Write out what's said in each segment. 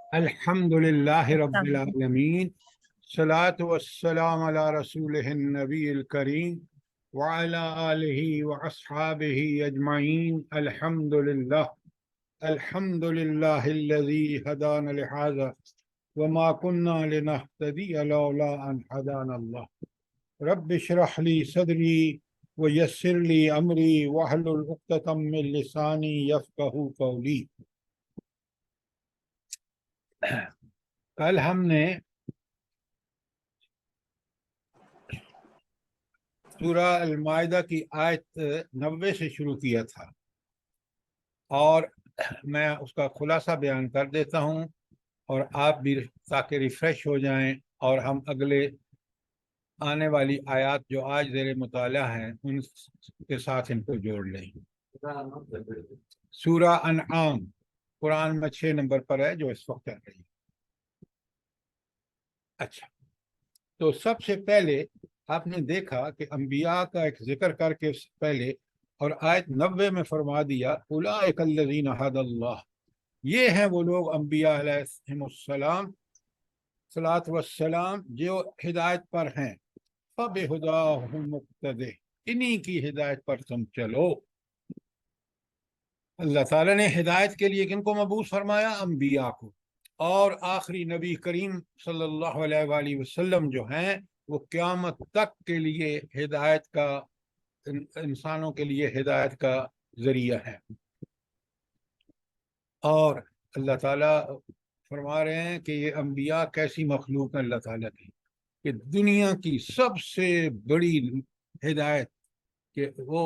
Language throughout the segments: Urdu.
الحمد لله رب السلام علیکم۔ العالمين صلاة والسلام على رسوله النبي الكريم وعلى آله وأصحابه أجمعين. الحمد لله الذي هدانا لهذا وما كنا لنهتدي لولا أن هدانا الله. رب اشرح لي صدري ويسر لي أمري واحلل عقدة من لساني يفقهوا قولي. کل ہم نے سورہ المائدہ کی آیت 90 سے شروع کیا تھا، اور میں اس کا خلاصہ بیان کر دیتا ہوں اور آپ بھی تاکہ ریفریش ہو جائیں اور ہم اگلے آنے والی آیات جو آج زیر مطالعہ ہیں ان کے ساتھ ان کو جوڑ لیں۔ سورہ انعام قرآن میں 6 نمبر پر ہے جو اس وقت چل رہی ہے۔ اچھا، تو سب سے پہلے آپ نے دیکھا کہ انبیاء کا ایک ذکر کر کے پہلے اور آیت 90 میں فرما دیا اولئک الذین ھدی اللہ، یہ ہیں وہ لوگ انبیاء علیہ السلام صلاۃ والسلام جو ہدایت پر ہیں، فبہداہ مقتدی، انہی کی ہدایت پر تم چلو۔ اللہ تعالیٰ نے ہدایت کے لیے کن کو مبعوث فرمایا؟ انبیاء کو، اور آخری نبی کریم صلی اللہ علیہ وآلہ وسلم جو ہیں وہ قیامت تک کے لیے ہدایت کا، انسانوں کے لیے ہدایت کا ذریعہ ہے۔ اور اللہ تعالیٰ فرما رہے ہیں کہ یہ انبیاء کیسی مخلوق ہیں اللہ تعالیٰ کی، کہ دنیا کی سب سے بڑی ہدایت کہ وہ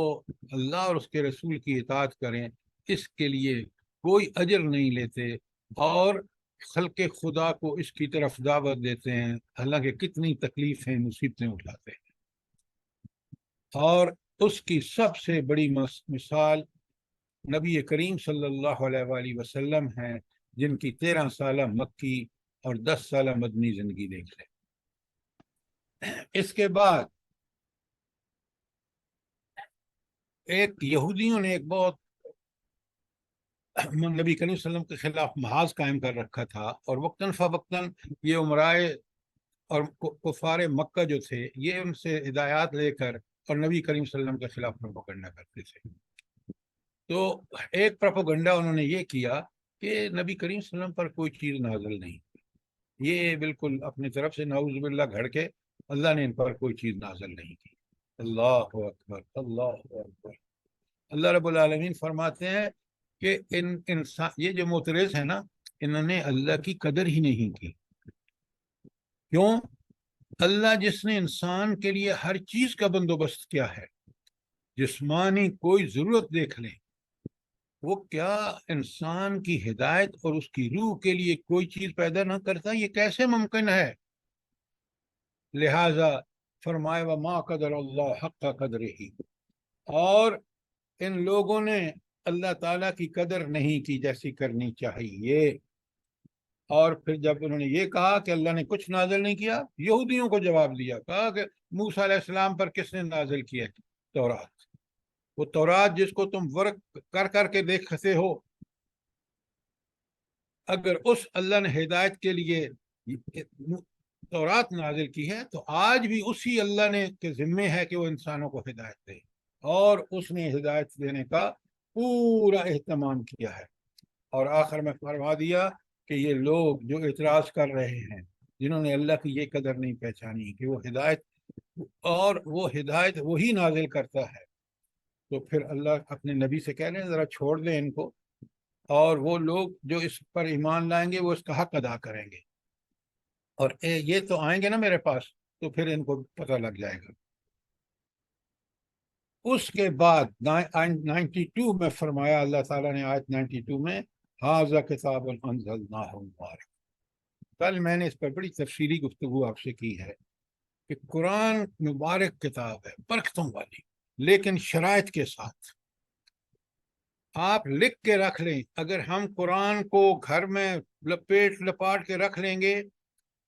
اللہ اور اس کے رسول کی اطاعت کریں، اس کے لیے کوئی اجر نہیں لیتے اور خلق خدا کو اس کی طرف دعوت دیتے ہیں، حالانکہ کتنی تکلیفیں مصیبتیں اٹھاتے ہیں۔ اور اس کی سب سے بڑی مثال نبی کریم صلی اللہ علیہ وآلہ وسلم ہیں، جن کی 13 سالہ مکی اور 10 سالہ مدنی زندگی دیکھ لیں۔ اس کے بعد ایک یہودیوں نے ایک بہت نبی کریم صلی اللہ علیہ وسلم کے خلاف محاذ قائم کر رکھا تھا، اور وقتاً فوقتاً یہ عمرائے اور کفار مکہ جو تھے یہ ان سے ہدایات لے کر اور نبی کریم صلی اللہ علیہ وسلم کے خلاف پروپیگنڈا کرتے تھے۔ تو ایک پروپیگنڈا انہوں نے یہ کیا کہ نبی کریم صلی اللہ علیہ وسلم پر کوئی چیز نازل نہیں، یہ بالکل اپنی طرف سے نعوذ باللہ گھڑ کے اللہ نے ان پر کوئی چیز نازل نہیں کی۔ اللہ اکبر، اللہ اکبر۔ اللہ رب العالمین فرماتے ہیں کہ انسان یہ جو معترض ہیں نا، انہوں نے اللہ کی قدر ہی نہیں کی۔ کیوں؟ اللہ جس نے انسان کے لیے ہر چیز کا بندوبست کیا ہے، جسمانی کوئی ضرورت دیکھ لیں، وہ کیا انسان کی ہدایت اور اس کی روح کے لیے کوئی چیز پیدا نہ کرتا؟ یہ کیسے ممکن ہے؟ لہذا فرمائے وما قدر اللہ حق قدرہ، اور ان لوگوں نے اللہ تعالیٰ کی قدر نہیں کی جیسی کرنی چاہیے۔ اور پھر جب انہوں نے یہ کہا کہ اللہ نے کچھ نازل نہیں کیا، یہودیوں کو جواب دیا، کہا کہ موسیٰ علیہ السلام پر کس نے نازل کیا؟ تورات۔ وہ تورات جس کو تم ورق کر کر کے دیکھتے ہو، اگر اس اللہ نے ہدایت کے لیے تورات نازل کی ہے تو آج بھی اسی اللہ نے کے ذمے ہے کہ وہ انسانوں کو ہدایت دے، اور اس نے ہدایت دینے کا پورا اہتمام کیا ہے۔ اور آخر میں فرما دیا کہ یہ لوگ جو اعتراض کر رہے ہیں، جنہوں نے اللہ کی یہ قدر نہیں پہچانی کہ وہ ہدایت، اور وہ ہدایت وہی نازل کرتا ہے، تو پھر اللہ اپنے نبی سے کہہ رہے ہیں ذرا چھوڑ دیں ان کو، اور وہ لوگ جو اس پر ایمان لائیں گے وہ اس کا حق ادا کریں گے، اور یہ تو آئیں گے نا میرے پاس، تو پھر ان کو پتہ لگ جائے گا۔ اس کے بعد 92 میں فرمایا اللہ تعالیٰ نے آیت 92 میں ھذا کتاب انزلناہ مبارک۔ کل میں نے اس پر بڑی تفصیلی گفتگو آپ سے کی ہے کہ قرآن مبارک کتاب ہے، برکتوں والی، لیکن شرائط کے ساتھ۔ آپ لکھ کے رکھ لیں، اگر ہم قرآن کو گھر میں لپیٹ لپاٹ کے رکھ لیں گے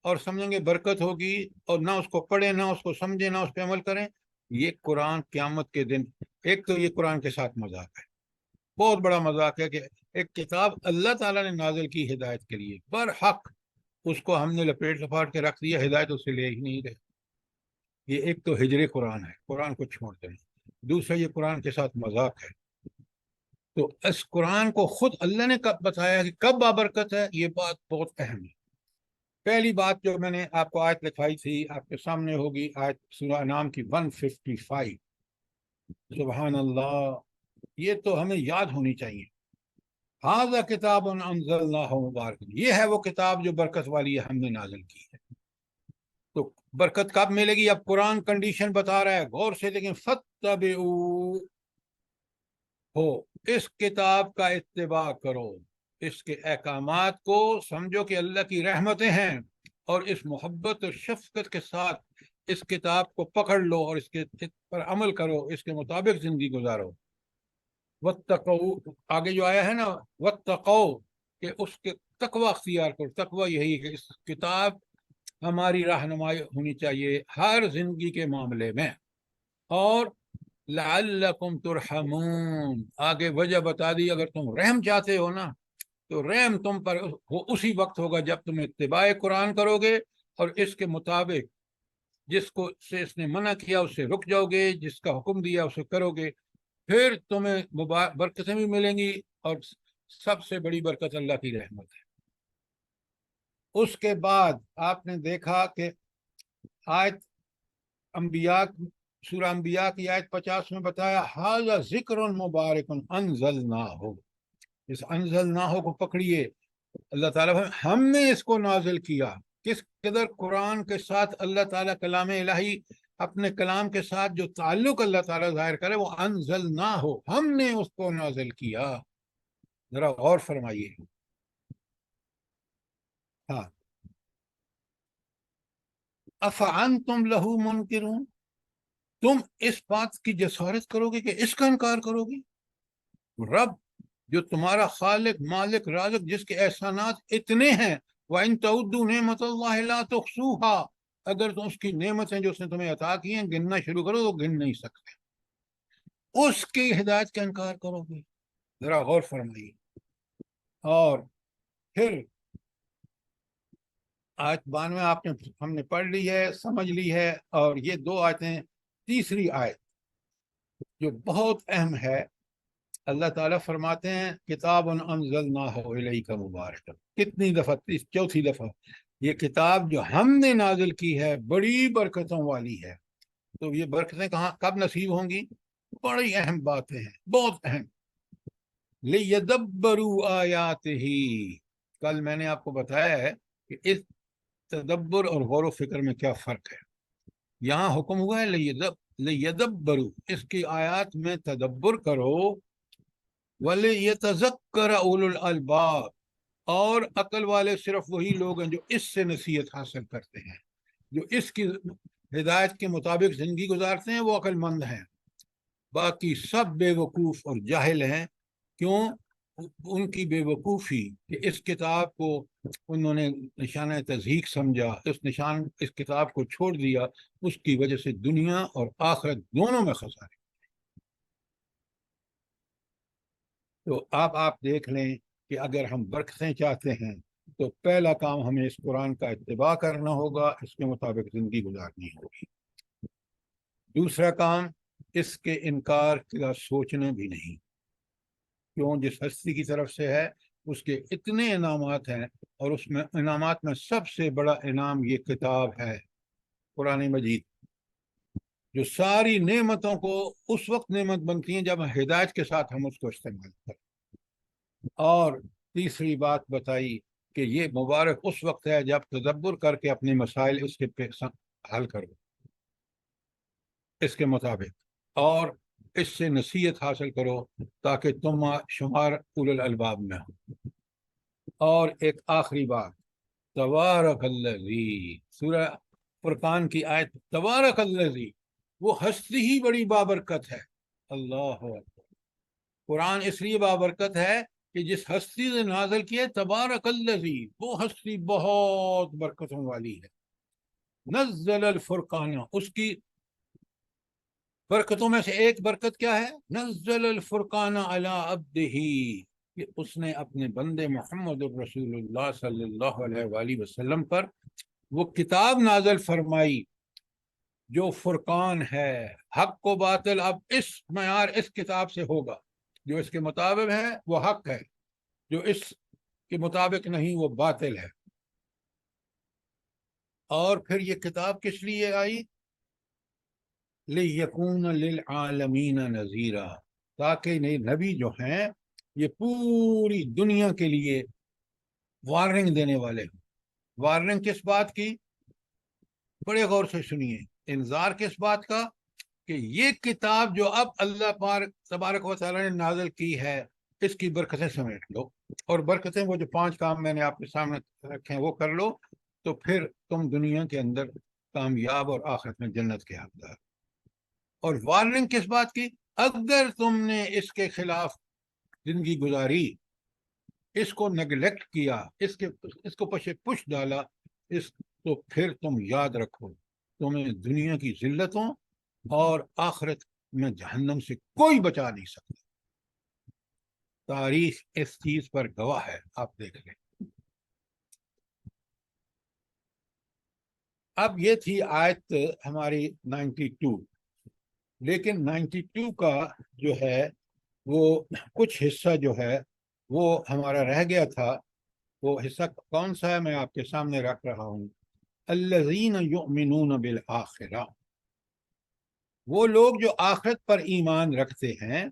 اور سمجھیں گے برکت ہوگی، اور نہ اس کو پڑھیں، نہ اس کو سمجھیں، نہ اس پہ عمل کریں، یہ قرآن قیامت کے دن، ایک تو یہ قرآن کے ساتھ مذاق ہے، بہت بڑا مذاق ہے کہ ایک کتاب اللہ تعالیٰ نے نازل کی ہدایت کے لیے برحق، اس کو ہم نے لپیٹ لپاٹ کے رکھ دیا، ہدایت اس سے لے ہی نہیں رہے۔ یہ ایک تو ہجر قرآن ہے، قرآن کو چھوڑ دینا، دوسرا یہ قرآن کے ساتھ مذاق ہے۔ تو اس قرآن کو خود اللہ نے کب بتایا کہ کب بابرکت ہے، یہ بات بہت اہم ہے۔ پہلی بات جو میں نے آپ کو آیت لکھائی تھی، آپ کے سامنے ہوگی، آیت سورہ انعام کی 155۔ سبحان اللہ، یہ تو ہمیں یاد ہونی چاہیے۔ ھذا کتاب انزلناہ مبارک، یہ ہے وہ کتاب جو برکت والی ہے، ہم نے نازل کی ہے۔ تو برکت کب ملے گی؟ اب قرآن کنڈیشن بتا رہا ہے، غور سے لیکن فتبعوا ہو، اس کتاب کا اتباع کرو، اس کے احکامات کو سمجھو کہ اللہ کی رحمتیں ہیں، اور اس محبت اور شفقت کے ساتھ اس کتاب کو پکڑ لو اور اس کے پر عمل کرو، اس کے مطابق زندگی گزارو۔ واتقوا، آگے جو آیا ہے نا واتقوا، کہ اس کے تقوی اختیار کرو۔ تقوی یہی ہے کہ اس کتاب ہماری رہنمائی ہونی چاہیے ہر زندگی کے معاملے میں۔ اور لعلکم ترحمون، آگے وجہ بتا دی، اگر تم رحم چاہتے ہو نا تو رحم تم پر اسی وقت ہوگا جب تم اتباع قرآن کرو گے، اور اس کے مطابق جس کو سے اس نے منع کیا اس سے رک جاؤ گے، جس کا حکم دیا اسے کرو گے، پھر تمہیں برکتیں بھی ملیں گی، اور سب سے بڑی برکت اللہ کی رحمت ہے۔ اس کے بعد آپ نے دیکھا کہ آیت انبیاء، سورہ انبیاء کی آیت 50 میں بتایا ھذا ذکر مبارک انزلناہ، اس انزلناہ کو پکڑیے، اللہ تعالیٰ ہم نے اس کو نازل کیا۔ کس قدر قرآن کے ساتھ اللہ تعالیٰ کلام الہی اپنے کلام کے ساتھ جو تعلق اللہ تعالیٰ ظاہر کرے، وہ انزلناہ، ہم نے اس کو نازل کیا۔ ذرا غور فرمائیے۔ ہاں، افانتم لہ منکرون، تم اس بات کی جسارت کرو گے کہ اس کا انکار کرو گے؟ رب جو تمہارا خالق مالک رازق، جس کے احسانات اتنے ہیں، وَإِن تَعُدُّوا نِعْمَةَ اللَّهِ لَا تُحْصُوهَا، اگر تم اس کی نعمتیں جو اس نے تمہیں عطا کی ہیں گننا شروع کرو تو گن نہیں سکتے، اس کی ہدایت کا انکار کرو گے؟ ذرا غور فرمائیے۔ اور پھر آیت 92 ہم نے پڑھ لی ہے، سمجھ لی ہے، اور یہ دو آیتیں، تیسری آیت جو بہت اہم ہے، اللہ تعالیٰ فرماتے ہیں کتاب انزلناہ الیک مبارک، کتنی دفعہ؟ چوتھی دفعہ، یہ کتاب جو ہم نے نازل کی ہے بڑی برکتوں والی ہے۔ تو یہ برکتیں کہاں کب نصیب ہوں گی؟ بڑی اہم باتیں ہیں، بہت اہم۔ لیدبروا آیاتہ، کل میں نے آپ کو بتایا ہے کہ اس تدبر اور غور و فکر میں کیا فرق ہے۔ یہاں حکم ہوا ہے لیدبروا، اس کی آیات میں تدبر کرو، وَلِيَتَذَكَّرَ أُولُو الْأَلْبَابِ، اور عقل والے صرف وہی لوگ ہیں جو اس سے نصیحت حاصل کرتے ہیں، جو اس کی ہدایت کے مطابق زندگی گزارتے ہیں، وہ عقل مند ہیں۔ باقی سب بے وقوف اور جاہل ہیں۔ کیوں؟ ان کی بے وقوفی کہ اس کتاب کو انہوں نے نشانہ تضحیق سمجھا، اس کتاب کو چھوڑ دیا، اس کی وجہ سے دنیا اور آخرت دونوں میں خسارے۔ تو آپ دیکھ لیں کہ اگر ہم برکتیں چاہتے ہیں تو پہلا کام ہمیں اس قرآن کا اتباع کرنا ہوگا، اس کے مطابق زندگی گزارنی ہوگی۔ دوسرا کام، اس کے انکار کا سوچنا بھی نہیں، کیوں؟ جس ہستی کی طرف سے ہے اس کے اتنے انعامات ہیں، اور اس میں انعامات میں سب سے بڑا انعام یہ کتاب ہے، قرآن مجید، جو ساری نعمتوں کو اس وقت نعمت بنتی ہیں جب ہدایت کے ساتھ ہم اس کو استعمال کریں۔ اور تیسری بات بتائی کہ یہ مبارک اس وقت ہے جب تدبر کر کے اپنے مسائل اس کے حل کرو اس کے مطابق، اور اس سے نصیحت حاصل کرو تاکہ تم شمار اولو الالباب میں ہو۔ اور ایک آخری بات، تبارک الذی، سورہ فرقان کی آیت، تبارک الذی، وہ ہستی ہی بڑی بابرکت ہے۔ اللہ اکبر، قرآن اس لیے بابرکت ہے کہ جس ہستی نے نازل کیا، تبارک الذی، وہ ہستی بہت برکتوں والی ہے۔ نزل الفرقان، اس کی برکتوں میں سے ایک برکت کیا ہے؟ نزل الفرقان علی عبدہ، کہ اس نے اپنے بندے محمد الرسول اللہ صلی اللہ علیہ وآلہ وسلم پر وہ کتاب نازل فرمائی جو فرقان ہے، حق و باطل اب اس معیار اس کتاب سے ہوگا، جو اس کے مطابق ہے وہ حق ہے، جو اس کے مطابق نہیں وہ باطل ہے۔ اور پھر یہ کتاب کس لیے آئی؟ لِيَكُونَ لِلْعَالَمِينَ نَذِيرًا، تاکہ نبی جو ہیں یہ پوری دنیا کے لیے وارننگ دینے والے ہیں۔ وارننگ کس بات کی؟ بڑے غور سے سنیے۔ انذار کس بات کا؟ کہ یہ کتاب جو اب اللہ پاک تبارک و تعالیٰ نے نازل کی ہے، اس کی برکتیں سمیٹ لو، اور برکتیں وہ جو 5 کام میں نے آپ کے سامنے رکھے ہیں وہ کر لو، تو پھر تم دنیا کے اندر کامیاب اور آخرت میں جنت کے حقدار۔ اور وارننگ کس بات کی؟ اگر تم نے اس کے خلاف زندگی گزاری، اس کو نیگلیکٹ کیا، اس کو پش ڈالا، تو پھر تم یاد رکھو تمہیں دنیا کی ذلتوں اور آخرت میں جہنم سے کوئی بچا نہیں سکتا۔ تاریخ اس چیز پر گواہ ہے، آپ دیکھ لیں۔ اب یہ تھی آیت ہماری 92، لیکن 92 کا جو ہے وہ کچھ حصہ جو ہے وہ ہمارا رہ گیا تھا۔ وہ حصہ کون سا ہے؟ میں آپ کے سامنے رکھ رہا ہوں۔ الذین یؤمنون بالآخرہ، وہ لوگ جو آخرت پر ایمان رکھتے ہیں،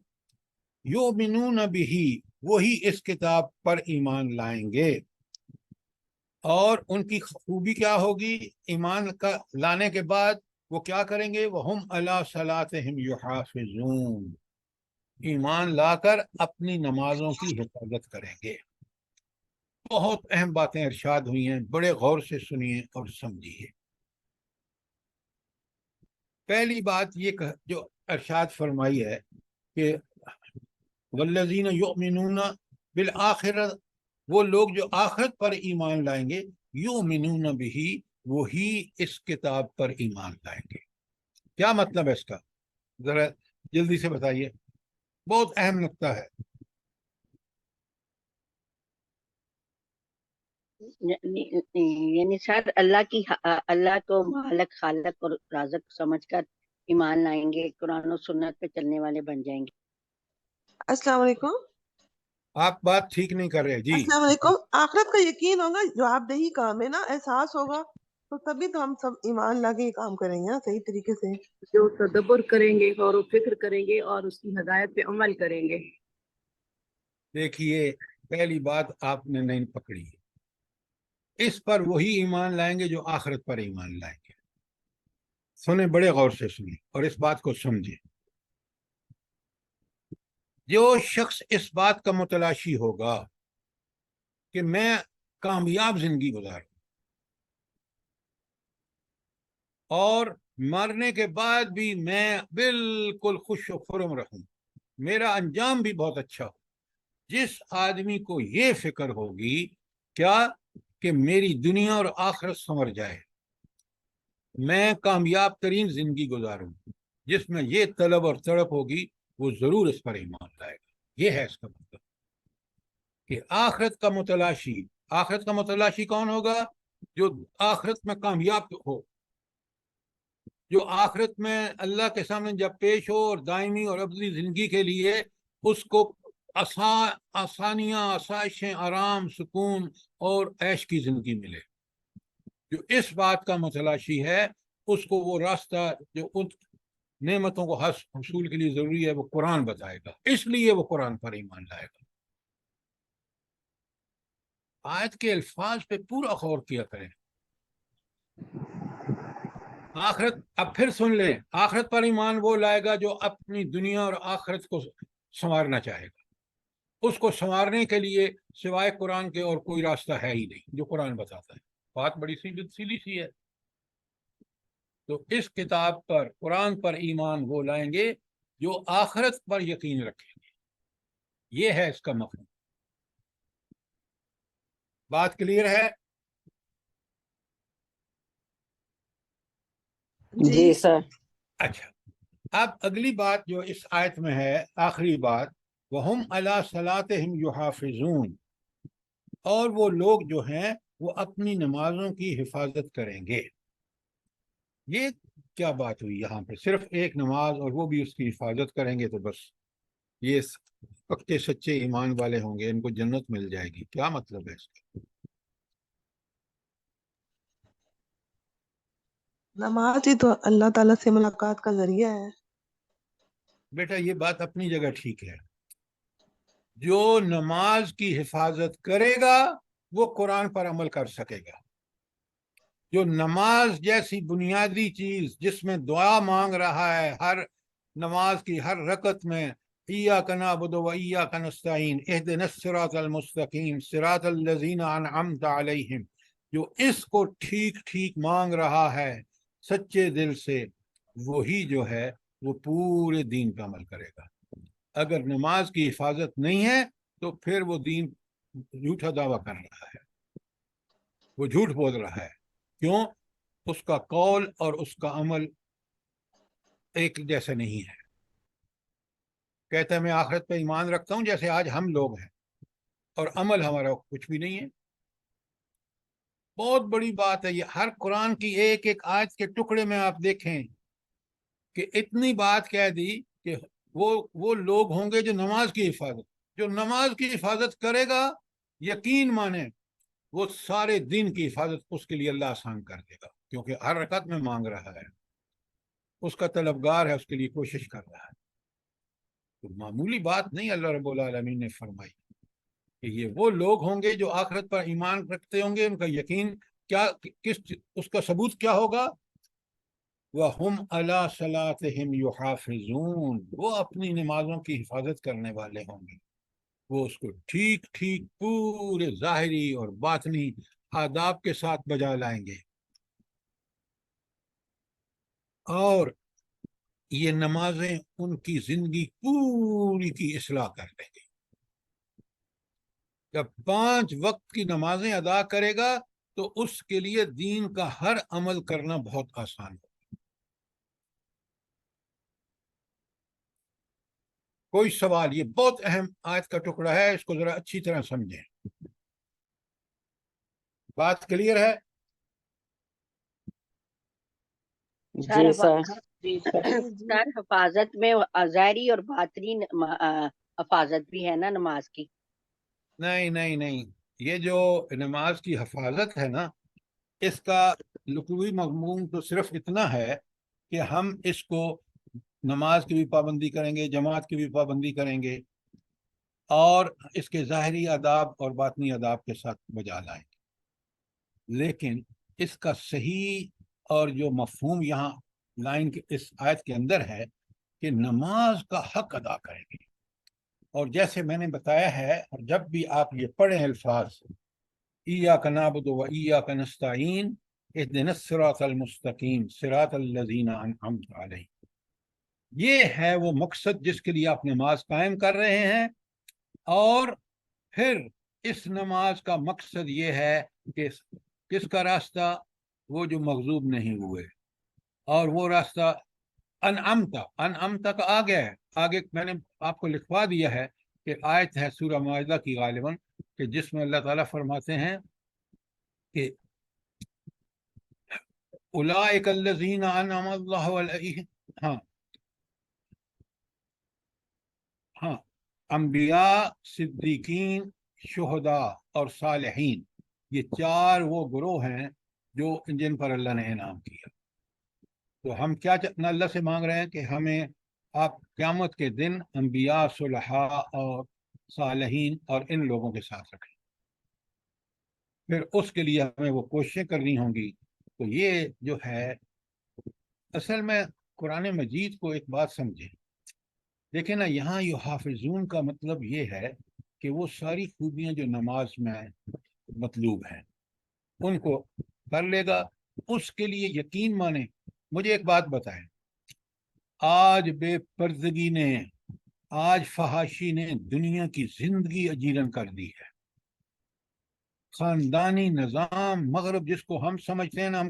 یؤمنون بہ، وہی اس کتاب پر ایمان لائیں گے۔ اور ان کی خوبی کیا ہوگی؟ ایمان کا لانے کے بعد وہ کیا کریں گے؟ وَهُمْ عَلَىٰ صَلَاتِهِمْ يُحَافِظُونَ، ایمان لا کر اپنی نمازوں کی حفاظت کریں گے۔ بہت اہم باتیں ارشاد ہوئی ہیں، بڑے غور سے سنیے اور سمجھیے۔ پہلی بات یہ جو ارشاد فرمائی ہے کہ والذین یؤمنون بالآخرہ، وہ لوگ جو آخرت پر ایمان لائیں گے، یؤمنون بہ، وہی اس کتاب پر ایمان لائیں گے۔ کیا مطلب ہے اس کا؟ ذرا جلدی سے بتائیے، بہت اہم نقطہ ہے۔ یعنی سر اللہ کو مالک، خالق اور رازق سمجھ کر ایمان لائیں گے، قرآن و سنت پہ چلنے والے بن جائیں گے۔ السلام علیکم۔ آپ بات ٹھیک نہیں کر رہے جی۔ السلام علیکم۔ آخرت کا یقین ہوگا، جواب دہی کام ہے نا، احساس ہوگا تو تبھی تو ہم سب ایمان لا کے یہ کام کریں گے نا صحیح طریقے سے۔ جو تدبر کریں گے، غور و فکر کریں گے اور اس کی ہدایت پہ عمل کریں گے۔ دیکھیے، پہلی بات آپ نے نہیں پکڑی، اس پر وہی ایمان لائیں گے جو آخرت پر ایمان لائیں گے۔ سنیں، بڑے غور سے سنیں اور اس بات کو سمجھیں۔ جو شخص اس بات کا متلاشی ہوگا کہ میں کامیاب زندگی گزاروں اور مرنے کے بعد بھی میں بالکل خوش و خرم رہوں، میرا انجام بھی بہت اچھا ہو، جس آدمی کو یہ فکر ہوگی کیا کہ میری دنیا اور آخرت سنور جائے، میں کامیاب ترین زندگی گزاروں، جس میں یہ طلب اور تڑپ ہوگی، وہ ضرور اس پر ایمان لائے گا۔ یہ ہے اس کا مطلب کہ آخرت کا متلاشی کون ہوگا؟ جو آخرت میں کامیاب ہو، جو آخرت میں اللہ کے سامنے جب پیش ہو اور دائمی اور ابدی زندگی کے لیے اس کو آسانیاں، آسائشیں، آرام، سکون اور عیش کی زندگی ملے۔ جو اس بات کا متلاشی ہے، اس کو وہ راستہ جو ان نعمتوں کو حصول کے لیے ضروری ہے وہ قرآن بتائے گا، اس لیے وہ قرآن پر ایمان لائے گا۔ آیت کے الفاظ پہ پورا غور کیا کریں۔ آخرت، اب پھر سن لیں، آخرت پر ایمان وہ لائے گا جو اپنی دنیا اور آخرت کو سنوارنا چاہے گا۔ اس کو سنوارنے کے لیے سوائے قرآن کے اور کوئی راستہ ہے ہی نہیں جو قرآن بتاتا ہے۔ بات بڑی سیدھی سی ہے۔ تو اس کتاب پر، قرآن پر ایمان وہ لائیں گے جو آخرت پر یقین رکھیں گے۔ یہ ہے اس کا مفہوم۔ بات کلیئر ہے؟ جی سر۔ اچھا، اب اگلی بات جو اس آیت میں ہے، آخری بات، وَهُمْ عَلَىٰ صَلَاتِهِمْ يُحَافِظُونَ، اور وہ لوگ جو ہیں وہ اپنی نمازوں کی حفاظت کریں گے۔ یہ کیا بات ہوئی یہاں پہ؟ صرف ایک نماز اور وہ بھی اس کی حفاظت کریں گے تو بس یہ پکے سچے ایمان والے ہوں گے، ان کو جنت مل جائے گی؟ کیا مطلب ہے اس کا؟ نماز ہی تو اللہ تعالیٰ سے ملاقات کا ذریعہ ہے۔ بیٹا یہ بات اپنی جگہ ٹھیک ہے، جو نماز کی حفاظت کرے گا وہ قرآن پر عمل کر سکے گا۔ جو نماز جیسی بنیادی چیز جس میں دعا مانگ رہا ہے ہر نماز کی ہر رکعت میں، ایاک نعبد و ایاک نستعین اہدنا الصراط المستقیم صراط الذین انعمت علیہم، جو اس کو ٹھیک ٹھیک مانگ رہا ہے سچے دل سے، وہی جو ہے وہ پورے دین پہ عمل کرے گا۔ اگر نماز کی حفاظت نہیں ہے تو پھر وہ دین جھوٹا دعویٰ کر رہا ہے، وہ جھوٹ بول رہا ہے۔ کیوں؟ اس کا قول اور اس کا عمل ایک جیسا نہیں ہے۔ کہتا ہے میں آخرت پہ ایمان رکھتا ہوں جیسے آج ہم لوگ ہیں، اور عمل ہمارا کچھ بھی نہیں ہے۔ بہت بڑی بات ہے یہ۔ ہر قرآن کی ایک ایک آیت کے ٹکڑے میں آپ دیکھیں کہ اتنی بات کہہ دی کہ وہ لوگ ہوں گے جو نماز کی حفاظت، جو نماز کی حفاظت کرے گا، یقین مانے وہ سارے دین کی حفاظت اس کے لیے اللہ آسان کر دے گا، کیونکہ ہر رکعت میں مانگ رہا ہے، اس کا طلبگار ہے، اس کے لیے کوشش کر رہا ہے۔ تو معمولی بات نہیں اللہ رب العالمین نے فرمائی کہ یہ وہ لوگ ہوں گے جو آخرت پر ایمان رکھتے ہوں گے، ان کا یقین کیا، اس کا ثبوت کیا ہوگا؟ وَهُمْ عَلَىٰ صَلَاتِهِمْ يُحَافِظُونَ، وہ اپنی نمازوں کی حفاظت کرنے والے ہوں گے، وہ اس کو ٹھیک ٹھیک پورے ظاہری اور باطنی آداب کے ساتھ بجا لائیں گے، اور یہ نمازیں ان کی زندگی پوری کی اصلاح کر دیں گے۔ جب 5 وقت کی نمازیں ادا کرے گا تو اس کے لیے دین کا ہر عمل کرنا بہت آسان ہے۔ کوئی سوال؟ یہ بہت اہم آیت کا ٹکڑا ہے، اس کو ذرا اچھی طرح سمجھیں۔ بات کلیئر ہے؟ سر جی سر۔ جی جی سر حفاظت میں ظاہری اور باطنی حفاظت بھی ہے نا نماز کی؟ نہیں نہیں نہیں، یہ جو نماز کی حفاظت ہے نا، اس کا لغوی مضمون تو صرف اتنا ہے کہ ہم اس کو نماز کی بھی پابندی کریں گے، جماعت کی بھی پابندی کریں گے، اور اس کے ظاہری آداب اور باطنی آداب کے ساتھ بجا لائیں گے۔ لیکن اس کا صحیح اور جو مفہوم یہاں لائن کے اس آیت کے اندر ہے کہ نماز کا حق ادا کریں گے۔ اور جیسے میں نے بتایا ہے، اور جب بھی آپ یہ پڑھیں الفاظ ایاک نعبد و ایاک نستعین اہدنا الصراط المستقیم صراط الذین انعمت علیہم، یہ ہے وہ مقصد جس کے لیے آپ نماز قائم کر رہے ہیں۔ اور پھر اس نماز کا مقصد یہ ہے کہ کس کا راستہ؟ وہ جو مغضوب نہیں ہوئے، اور وہ راستہ انعمت کا آگے ہے، آگے میں نے آپ کو لکھوا دیا ہے کہ آیت ہے سورہ مائدہ کی غالباً، کہ جس میں اللہ تعالیٰ فرماتے ہیں کہ اولئک الذین انعم اللہ علیہم، ہاں، انبیاء، صدیقین، شہداء اور صالحین، یہ 4 وہ گروہ ہیں جو جن پر اللہ نے انعام کیا۔ تو ہم کیا اللہ سے مانگ رہے ہیں کہ ہمیں آپ قیامت کے دن انبیاء، صلحاء اور صالحین اور ان لوگوں کے ساتھ رکھیں۔ پھر اس کے لیے ہمیں وہ کوششیں کرنی ہوں گی۔ تو یہ جو ہے اصل میں قرآن مجید کو ایک بات سمجھیں، دیکھیں نا، یہاں یحافظون کا مطلب یہ ہے کہ وہ ساری خوبیاں جو نماز میں مطلوب ہیں ان کو کر لے گا۔ اس کے لیے یقین مانیں۔ مجھے ایک بات بتائیں، آج بے پردگی نے، آج فحاشی نے دنیا کی زندگی اجیرن کر دی ہے۔ خاندانی نظام، مغرب جس کو ہم سمجھتے ہیں نا، ہم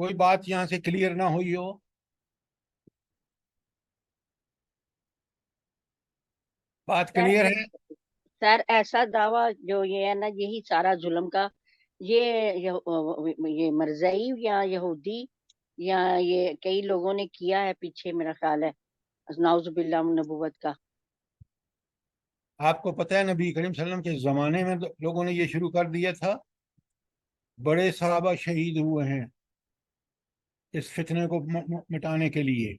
کوئی بات یہاں سے کلیئر نہ ہوئی ہو؟ بات سر کلیئر ہے؟ سر ایسا دعویٰ جو یہ ہے نا، یہی سارا ظلم کا، یہ مرزائی یا یہودی یا یہ کئی لوگوں نے کیا ہے پیچھے، میرا خیال ہے، نعوذ باللہ من نبوت کا۔ آپ کو پتہ ہے نبی کریم صلی اللہ علیہ وسلم کے زمانے میں لوگوں نے یہ شروع کر دیا تھا، بڑے صحابہ شہید ہوئے ہیں اس فتنے کو مٹانے کے لیے،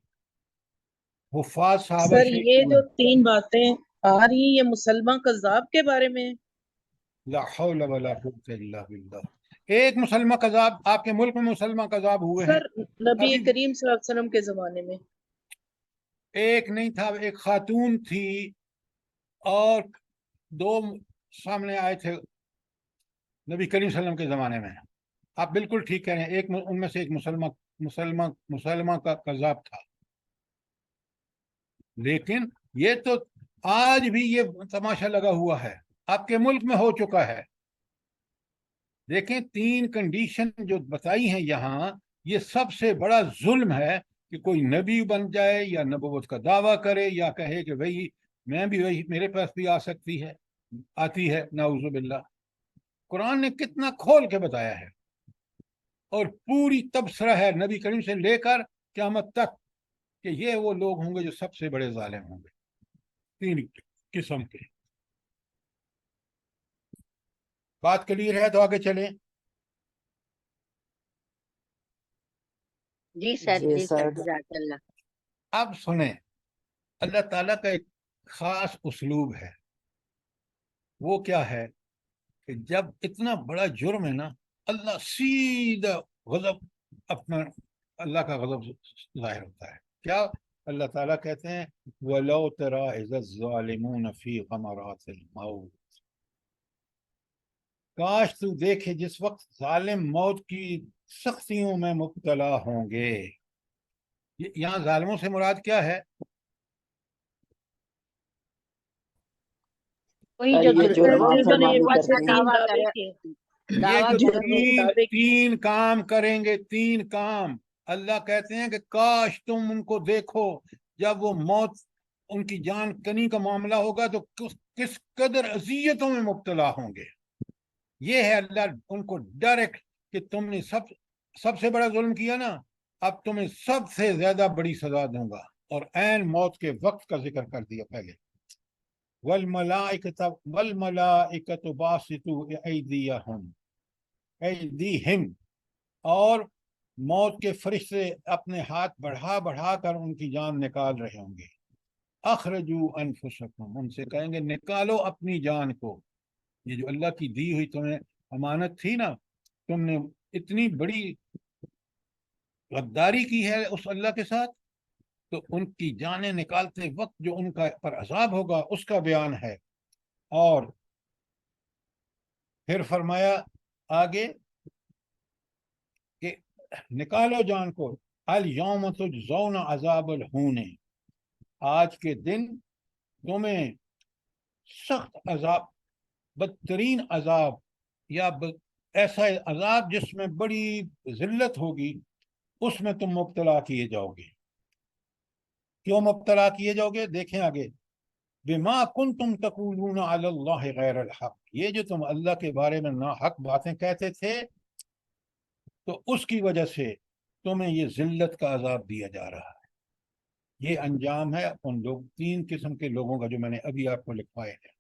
حفاظ صحابہ سر شہید یہ ہوئے جو ہیں۔ 3 باتیں آ رہی ہیں یہ مسلمان کذاب کے بارے میں ہیں۔ لا حول ولا قوت الا باللہ۔ ایک مسلمان کذاب آپ کے ملک میں مسلمان کذاب ہوئے ہیں؟ سر نبی ابھی کریم صلی اللہ علیہ وسلم کے زمانے میں ایک نہیں تھا، ایک خاتون تھی اور 2 سامنے آئے تھے نبی کریم صلی اللہ علیہ وسلم کے زمانے میں۔ آپ بالکل ٹھیک کہہ رہے ہیں، ایک ان میں سے ایک مسلمان کا کذاب تھا، لیکن یہ تو آج بھی یہ تماشا لگا ہوا ہے، آپ کے ملک میں ہو چکا ہے۔ دیکھیں 3 کنڈیشن جو بتائی ہیں یہاں، یہ سب سے بڑا ظلم ہے کہ کوئی نبی بن جائے یا نبوت کا دعویٰ کرے یا کہے کہ وہی میں بھی وہی میرے پاس بھی آتی ہے، نعوذ باللہ۔ قرآن نے کتنا کھول کے بتایا ہے، اور پوری تبصرہ ہے نبی کریم سے لے کر قیامت تک کہ یہ وہ لوگ ہوں گے جو سب سے بڑے ظالم ہوں گے، 3 قسم کے۔ بات کلیئر ہے تو آگے چلیں۔ جی سر، جی جی سر، سر، جزاک اللہ۔ اب سنیں، اللہ تعالیٰ کا ایک خاص اسلوب ہے، وہ کیا ہے کہ جب اتنا بڑا جرم ہے نا، اللہ سیدھا غضب اپنا اللہ کا غضب ظاہر ہوتا ہے۔ کیا اللہ تعالیٰ کہتے ہیں وَلَوْ تَرَىٰ إِذَا الظَّالِمُونَ فِي غَمَرَاتِ الْمَوْتِ، کاش تو دیکھے جس وقت ظالم موت کی سختیوں میں مبتلا ہوں گے۔ یہاں ظالموں سے مراد کیا ہے؟ وہی سر جو یہ جو وہ جو نافرمانی نبوت کا کرتے ہیں، دعویٰ 3 دعوے کرے، کیے یہ دعویٰ جو کرے جرم وہ۔ دعوے کیے۔ 3 کام کریں گے، 3 کام اللہ کہتے ہیں کہ کاش تم ان کو دیکھو جب وہ موت ان کی جان کنی کا معاملہ ہوگا تو کس قدر اذیتوں میں مبتلا ہوں گے۔ یہ ہے اللہ ان کو ڈائریکٹ کہ تم نے سب سے بڑا ظلم کیا نا، اب تمہیں سب سے زیادہ بڑی سزا دوں گا، اور عین موت کے وقت کا ذکر کر دیا پہلے۔ والملائکۃ باسطوا ایدیہم، اور موت کے فرشتے اپنے ہاتھ بڑھا بڑھا کر ان کی جان نکال رہے ہوں گے۔ اخرجوا انفسکم، ان سے کہیں گے نکالو اپنی جان کو۔ یہ جو اللہ کی دی ہوئی تمہیں امانت تھی نا، تم نے اتنی بڑی غداری کی ہے اس اللہ کے ساتھ، تو ان کی جانیں نکالتے وقت جو ان کا پر عذاب ہوگا اس کا بیان ہے۔ اور پھر فرمایا آگے کہ نکالو جان کو، الیوم تجزون عذاب الہون، آج کے دن تمہیں سخت عذاب، بدترین عذاب یا ایسا عذاب جس میں بڑی ذلت ہوگی، اس میں تم مبتلا کیے جاؤ گے۔ کیوں مبتلا کیے جاؤ گے؟ دیکھیں آگے، بما کنتم تقولون علی اللہ غیر الحق، یہ جو تم اللہ کے بارے میں ناحق باتیں کہتے تھے تو اس کی وجہ سے تمہیں یہ ذلت کا عذاب دیا جا رہا ہے۔ یہ انجام ہے ان 3 قسم کے لوگوں کا جو میں نے ابھی آپ کو لکھوائے ہیں۔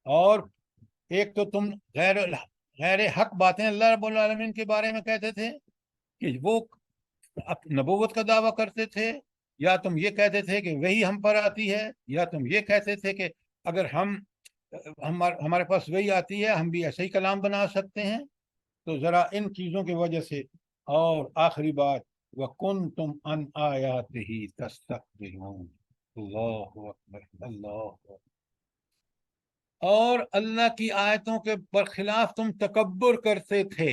اور ایک تو تم غیر حق باتیں اللہ رب العالمین کے بارے میں کہتے تھے کہ وہ نبوت کا دعویٰ کرتے تھے، یا تم یہ کہتے تھے کہ وہی ہم پر آتی ہے، یا تم یہ کہتے تھے کہ اگر ہمارے پاس وہی آتی ہے ہم بھی ایسے ہی کلام بنا سکتے ہیں۔ تو ذرا ان چیزوں کی وجہ سے، اور آخری بات وَكُنْتُمْ عَنْ آيَاتِهِ تَسْتَكْبِرُونَ، اللہ اکبر، اللہ اکبر، اور اللہ کی آیتوں کے برخلاف تم تکبر کرتے تھے۔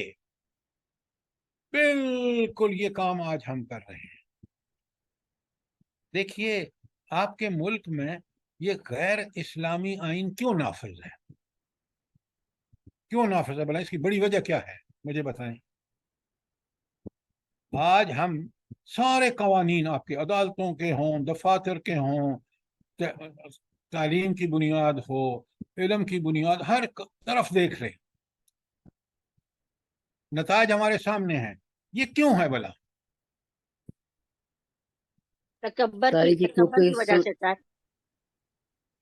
بالکل یہ کام آج ہم کر رہے ہیں۔ دیکھیے آپ کے ملک میں یہ غیر اسلامی آئین کیوں نافذ ہے؟ کیوں نافذ ہے بھلا؟ اس کی بڑی وجہ کیا ہے؟ مجھے بتائیں۔ آج ہم سارے قوانین آپ کے عدالتوں کے ہوں، دفاتر کے ہوں، تعلیم کی بنیاد ہو، علم کی بنیاد، ہر طرف دیکھ رہے، نتائج ہمارے سامنے ہیں. یہ کیوں ہے بھلا؟ تکبر ساری کی وجہ سے تھا.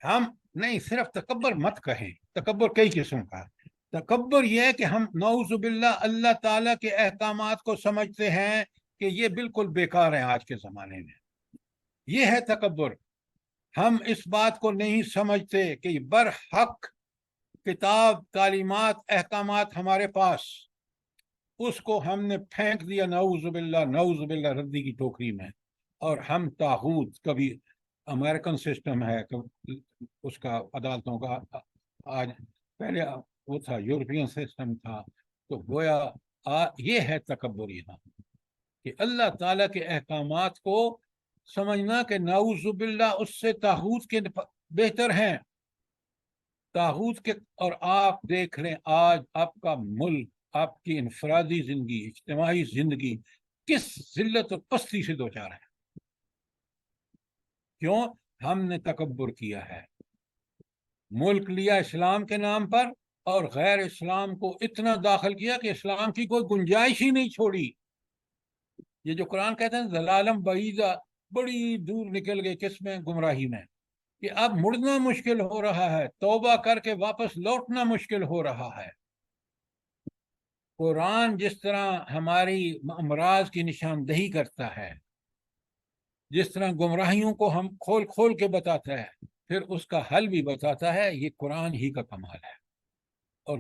ہم نہیں، صرف تکبر مت کہیں، تکبر کئی قسم کا ہے. تکبر یہ ہے کہ ہم نعوذ باللہ اللہ تعالیٰ کے احکامات کو سمجھتے ہیں کہ یہ بالکل بیکار ہیں آج کے زمانے میں. یہ ہے تکبر. ہم اس بات کو نہیں سمجھتے کہ برحق کتاب، تعلیمات، احکامات ہمارے پاس، اس کو ہم نے پھینک دیا نعوذ باللہ ردی کی ٹوکری میں. اور ہم طاغوت، کبھی امریکن سسٹم ہے، اس کا عدالتوں کا، آج پہلے وہ تھا یورپین سسٹم تھا. تو گویا یہ ہے تکبر یہاں کہ اللہ تعالیٰ کے احکامات کو سمجھنا کہ نعوذ باللہ اس سے طاغوت کے بہتر ہیں. طاغوت کے. اور آپ دیکھ لیں آج آپ کا ملک، آپ کی انفرادی زندگی، اجتماعی زندگی کس ذلت اور پستی سے دوچار ہے. کیوں؟ ہم نے تکبر کیا ہے. ملک لیا اسلام کے نام پر اور غیر اسلام کو اتنا داخل کیا کہ اسلام کی کوئی گنجائش ہی نہیں چھوڑی. یہ جو قرآن کہتے ہیں ضلالم بعیدہ، بڑی دور نکل گئے کس میں؟ گمراہی میں. کہ اب مڑنا مشکل ہو رہا ہے، توبہ کر کے واپس لوٹنا مشکل ہو رہا ہے. قرآن جس طرح ہماری امراض کی نشاندہی کرتا ہے، جس طرح گمراہیوں کو ہم کھول کھول کے بتاتا ہے، پھر اس کا حل بھی بتاتا ہے، یہ قرآن ہی کا کمال ہے. اور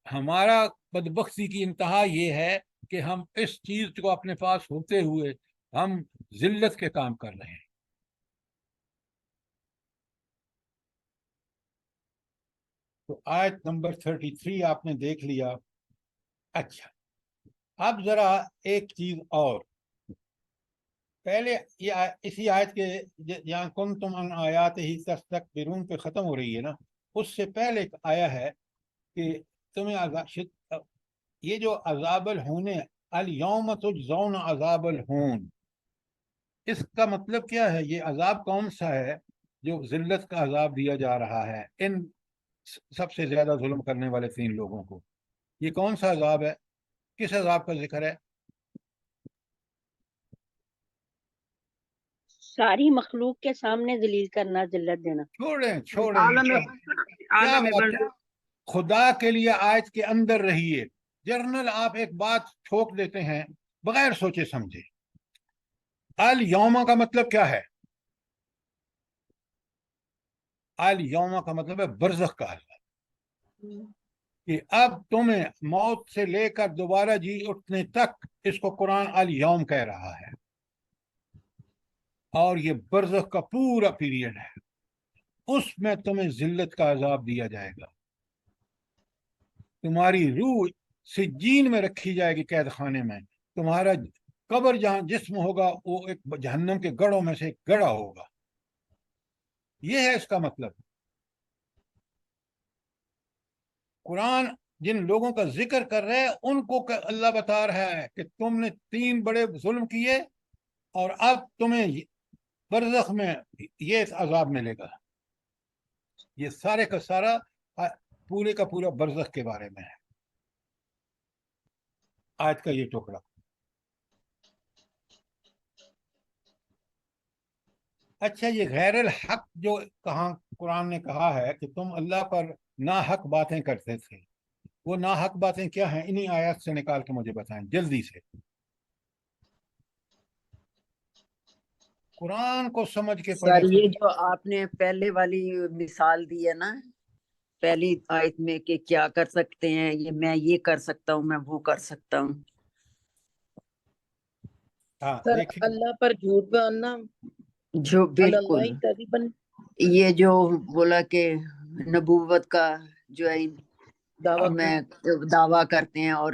ہمارا بدبختی کی انتہا یہ ہے کہ ہم اس چیز کو اپنے پاس ہوتے ہوئے ہم ذلت کے کام کر رہے ہیں. تو آیت نمبر 33 آپ نے دیکھ لیا. اچھا، اب ذرا ایک چیز اور. پہلے یہ اسی آیت کے یہاں کنتم عن آیاتہ تستکبرون پہ ختم ہو رہی ہے نا، اس سے پہلے ایک آیا ہے کہ تمہیں یہ جو عذاب الہون، الیوم تجزون عذاب الہون، اس کا مطلب کیا ہے؟ یہ عذاب کون سا ہے جو ذلت کا عذاب دیا جا رہا ہے ان سب سے زیادہ ظلم کرنے والے 3 لوگوں کو؟ یہ کون سا عذاب ہے؟ کس عذاب کا ذکر ہے؟ ساری مخلوق کے سامنے ذلیل کرنا، ذلت دینا. چھوڑیں عالم کیا عالم بات ہے؟ برزخ. خدا کے لیے آیت کے اندر رہیے. جرنل آپ ایک بات ٹھوک دیتے ہیں بغیر سوچے سمجھے. الیوم کا مطلب کیا ہے؟ الیوم کا مطلب ہے برزخ کا عذاب، کہ اب تمہیں موت سے لے کر دوبارہ جی اٹھنے تک اس کو قرآن الیوم کہہ رہا ہے. اور یہ برزخ کا پورا پیریڈ ہے، اس میں تمہیں ذلت کا عذاب دیا جائے گا. تمہاری روح سجین میں رکھی جائے گی، قید خانے میں. تمہارا قبر جہاں جسم ہوگا وہ ایک جہنم کے گڑھوں میں سے ایک گڑھا ہوگا. یہ ہے اس کا مطلب. قرآن جن لوگوں کا ذکر کر رہے ہیں ان کو اللہ بتا رہا ہے کہ تم نے 3 بڑے ظلم کیے اور اب تمہیں برزخ میں یہ عذاب ملے گا. یہ سارے کا سارا پورے کا پورا برزخ کے بارے میں ہے آج کا یہ ٹکڑا. اچھا، یہ غیر الحق جو کہاں قرآن نے کہا ہے کہ تم اللہ پر ناحق باتیں کرتے تھے، وہ ناحق باتیں کیا ہیں؟ انہی آیات سے نکال کے مجھے بتائیں جلدی سے. قرآن کو سمجھ کے سر پڑھیں. یہ جو آپ نے پہلے والی مثال دی ہے نا، پہلی آیت میں کہ کیا کر سکتے ہیں، یہ میں یہ کر سکتا ہوں، میں وہ کر سکتا ہوں. ہاں سر دیکھیں، اللہ پر جھوٹ باندھنا، جو بالکل اللہ کذباً یہ جو بولا کہ نبوت کا جو ہے دعویٰ میں دعویٰ کرتے ہیں اور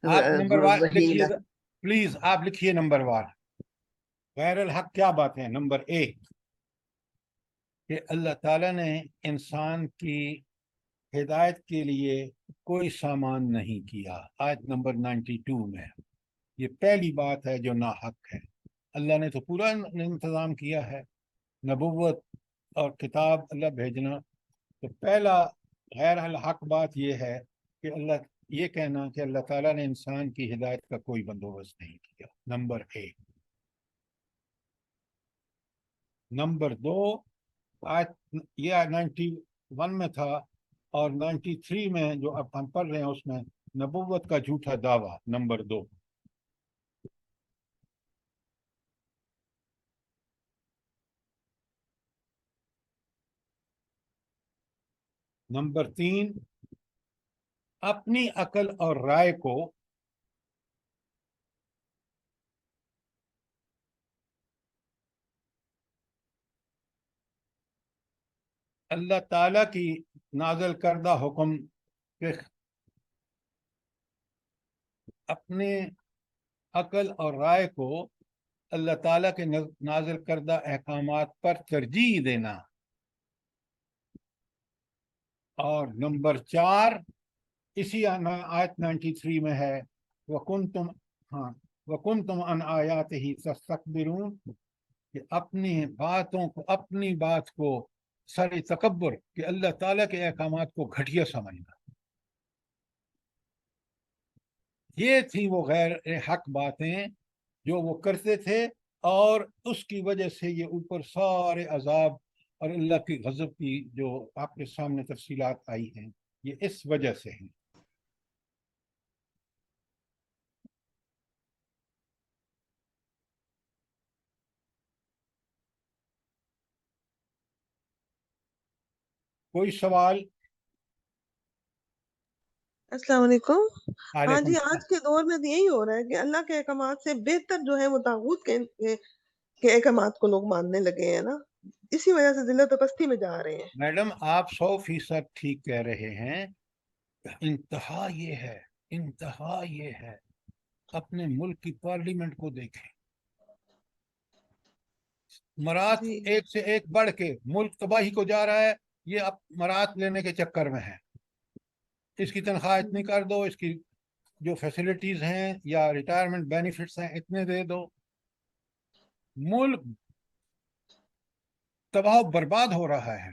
آپ نمبر وار وہی لکھیے، پلیز آپ لکھیے نمبر وار. غیر الحق کیا باتیں ہیں؟ نمبر 1 کہ اللہ تعالیٰ نے انسان کی ہدایت کے لیے کوئی سامان نہیں کیا، آیت نمبر 92 میں. یہ پہلی بات ہے جو ناحق ہے۔ اللہ نے تو پورا انتظام کیا ہے، نبوت اور کتاب اللہ بھیجنا، تو پہلا غیر الحق بات یہ ہے کہ اللہ یہ کہنا کہ اللہ تعالیٰ نے انسان کی ہدایت کا کوئی بندوبست نہیں کیا، نمبر ایک۔ نمبر دو، یہ 91 میں تھا اور 93 میں جو اب ہم پڑھ رہے ہیں اس میں نبوت کا جھوٹا دعویٰ، نمبر دو۔ نمبر تین، اپنی عقل اور رائے کو اللہ تعالیٰ کی نازل کردہ حکم کے اپنے عقل اور رائے کو اللہ تعالیٰ کے نازل کردہ احکامات پر ترجیح دینا، اور نمبر چار اسی آیت 93 میں ہے وَكُنْتُمْ عَنْ آیَاتِهِ تَسْتَكْبِرُونَ، کہ اپنی بات کو سر تکبر کہ اللہ تعالیٰ کے احکامات کو گھٹیا سمجھنا، یہ تھی وہ غیر حق باتیں جو وہ کرتے تھے، اور اس کی وجہ سے یہ اوپر سارے عذاب اور اللہ کی غضب کی جو آپ کے سامنے تفصیلات آئی ہیں، یہ اس وجہ سے ہیں۔ کوئی سوال؟ السلام علیکم۔ ہاں علیکم جی، السلام۔ آج کے دور میں تو یہی ہو رہا ہے کہ اللہ کے احکامات سے بہتر جو ہے وہ طاغوت کے احکامات کو لوگ ماننے لگے ہیں نا، اسی وجہ سے ذلت و پستی میں جا رہے ہیں۔ میڈم آپ 100% ٹھیک کہہ رہے ہیں، انتہا یہ ہے اپنے ملک کی پارلیمنٹ کو دیکھیں، مرات جی ایک سے ایک بڑھ کے ملک تباہی کو جا رہا ہے، یہ اب مرات لینے کے چکر میں ہے، اس کی تنخواہ اتنی کر دو، اس کی جو فیسلٹیز ہیں یا ریٹائرمنٹ بینیفٹس ہیں اتنے دے دو، ملک تباہ و برباد ہو رہا ہے۔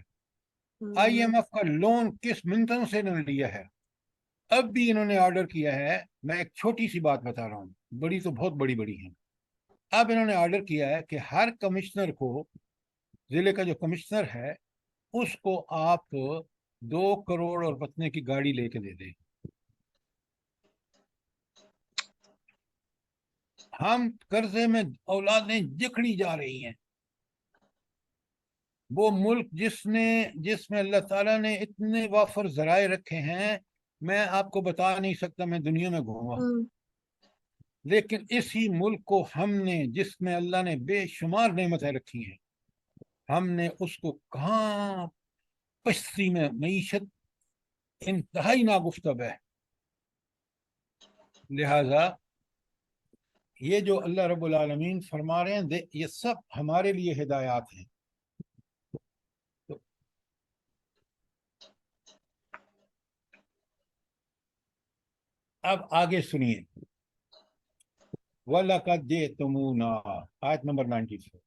آئی ایم ایف کا لون کس منتوں سے انہوں نے لیا ہے، اب بھی انہوں نے آرڈر کیا ہے، میں ایک چھوٹی سی بات بتا رہا ہوں، بڑی تو بہت بڑی بڑی ہیں، اب انہوں نے آرڈر کیا ہے کہ ہر کمشنر کو، ضلع کا جو کمشنر ہے اس کو آپ 2 کروڑ اور بتنے کی گاڑی لے کے دے دیں۔ ہم قرضے میں اولادیں جکڑی جا رہی ہیں، وہ ملک جس میں اللہ تعالیٰ نے اتنے وافر ذرائع رکھے ہیں، میں آپ کو بتا نہیں سکتا، میں دنیا میں گھوما ہوں، لیکن اسی ملک کو ہم نے، جس میں اللہ نے بے شمار نعمتیں رکھی ہیں، ہم نے اس کو کہاں پستی میں، معیشت انتہائی ناگفتب ہے۔ لہذا یہ جو اللہ رب العالمین فرما رہے ہیں یہ سب ہمارے لیے ہدایات ہیں۔ اب آگے سنیے، وَلَقَدْ جِئْتُمُونَا، آیت نمبر 94،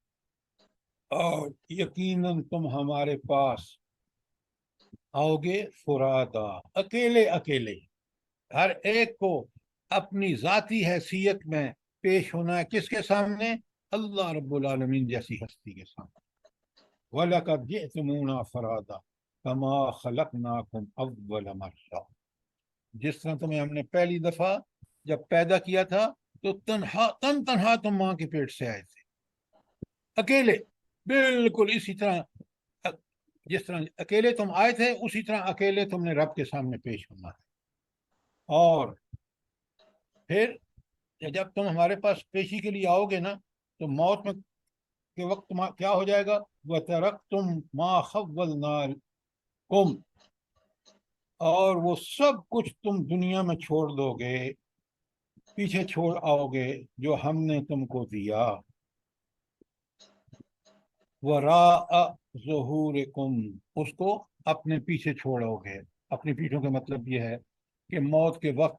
اور یقیناً تم ہمارے پاس آؤ گے فرادا، اکیلے اکیلے، ہر ایک کو اپنی ذاتی حیثیت میں پیش ہونا ہے، کس کے سامنے؟ اللہ رب العالمین جیسی ہستی کے سامنے۔ وَلَقَدْ جِئْتُمُونَا فَرَادًا كَمَا خَلَقْنَاكُمْ أَوَّلَ مَرَّةٍ، جس طرح تمہیں ہم نے پہلی دفعہ جب پیدا کیا تھا تو تنہا تم ماں کے پیٹ سے آئے تھے، اکیلے، بالکل اسی طرح جس طرح اکیلے تم آئے تھے اسی طرح اکیلے تم نے رب کے سامنے پیش ہونا ہے۔ اور پھر جب تم ہمارے پاس پیشی کے لیے آؤ گے نا تو موت میں کے وقت کیا ہو جائے گا؟ وَتَرَكْتُمْ مَا خَوَّلْنَاكُمْ، اور وہ سب کچھ تم دنیا میں چھوڑ دو گے، پیچھے چھوڑ آؤ گے جو ہم نے تم کو دیا۔ وَرَاءَ ظُهُورِكُمْ، اس کو اپنے پیچھے چھوڑو گے، اپنی پیٹھوں کا مطلب یہ ہے کہ موت کے وقت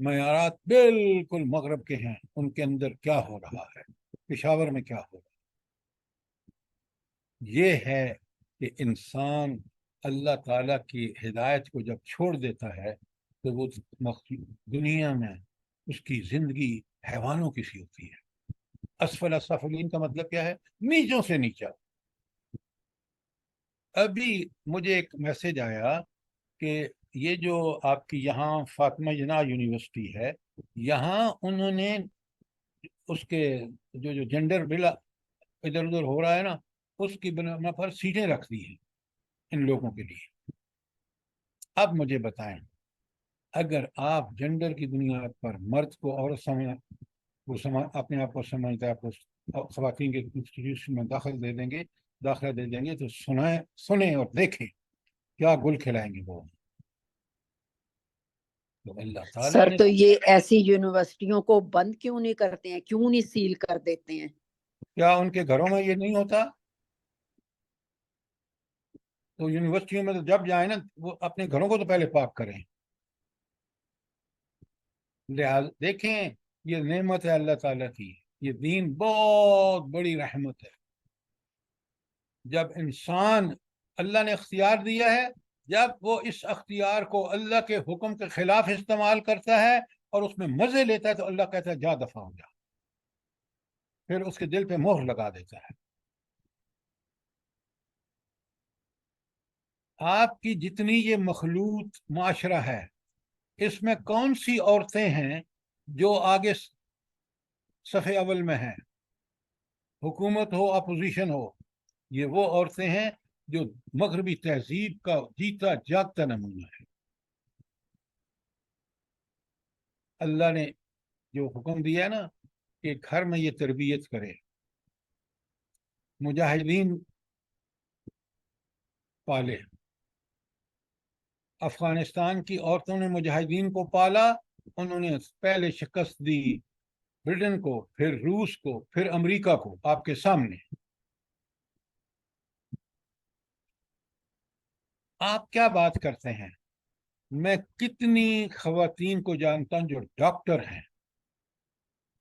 معیارات بالکل مغرب کے ہیں، ان کے اندر کیا ہو رہا ہے، پشاور میں کیا ہو رہا ہے۔ یہ ہے کہ انسان اللہ تعالیٰ کی ہدایت کو جب چھوڑ دیتا ہے تو وہ دنیا میں اس کی زندگی حیوانوں کی سی ہوتی ہے۔ اسفل سافلین کا مطلب کیا ہے؟ نیچوں سے نیچا۔ ابھی مجھے ایک میسج آیا کہ یہ جو آپ کی یہاں فاطمہ جناح یونیورسٹی ہے، یہاں انہوں نے اس کے جو جینڈر بلا ادھر ادھر ہو رہا ہے نا، اس کی بنا پر سیٹیں رکھ دی ہیں ان لوگوں کے لیے۔ اب مجھے بتائیں، اگر آپ جینڈر کی بنیاد پر مرد کو عورت اپنے آپ کو سمجھتا ہے، آپ کو خواتین کے انسٹیٹیوشن میں داخلہ دے دیں گے تو سنیں اور دیکھیں کیا گل کھلائیں گے وہ۔ تو اللہ تعالیٰ سر نے تو یہ ایسی یونیورسٹیوں کو بند کیوں نہیں کرتے ہیں، کیوں نہیں سیل کر دیتے ہیں؟ کیا ان کے گھروں میں یہ نہیں ہوتا؟ تو یونیورسٹیوں میں تو جب جائیں نا، وہ اپنے گھروں کو تو پہلے پاک کریں۔ لہٰذا دیکھیں، یہ نعمت ہے اللہ تعالیٰ کی، یہ دین بہت بڑی رحمت ہے۔ جب انسان اللہ نے اختیار دیا ہے، جب وہ اس اختیار کو اللہ کے حکم کے خلاف استعمال کرتا ہے اور اس میں مزے لیتا ہے تو اللہ کہتا ہے جا دفع ہو جا، پھر اس کے دل پہ مہر لگا دیتا ہے۔ آپ کی جتنی یہ مخلوط معاشرہ ہے، اس میں کون سی عورتیں ہیں جو آگے صفحے اول میں ہیں؟ حکومت ہو اپوزیشن ہو، یہ وہ عورتیں ہیں جو مغربی تہذیب کا جیتا جاگتا نمونہ ہے۔ اللہ نے جو حکم دیا ہے نا کہ گھر میں یہ تربیت کرے، مجاہدین پالے، افغانستان کی عورتوں نے مجاہدین کو پالا، انہوں نے پہلے شکست دی برٹن کو، پھر روس کو، پھر امریکہ کو آپ کے سامنے۔ آپ کیا بات کرتے ہیں؟ میں کتنی خواتین کو جانتا ہوں جو ڈاکٹر ہیں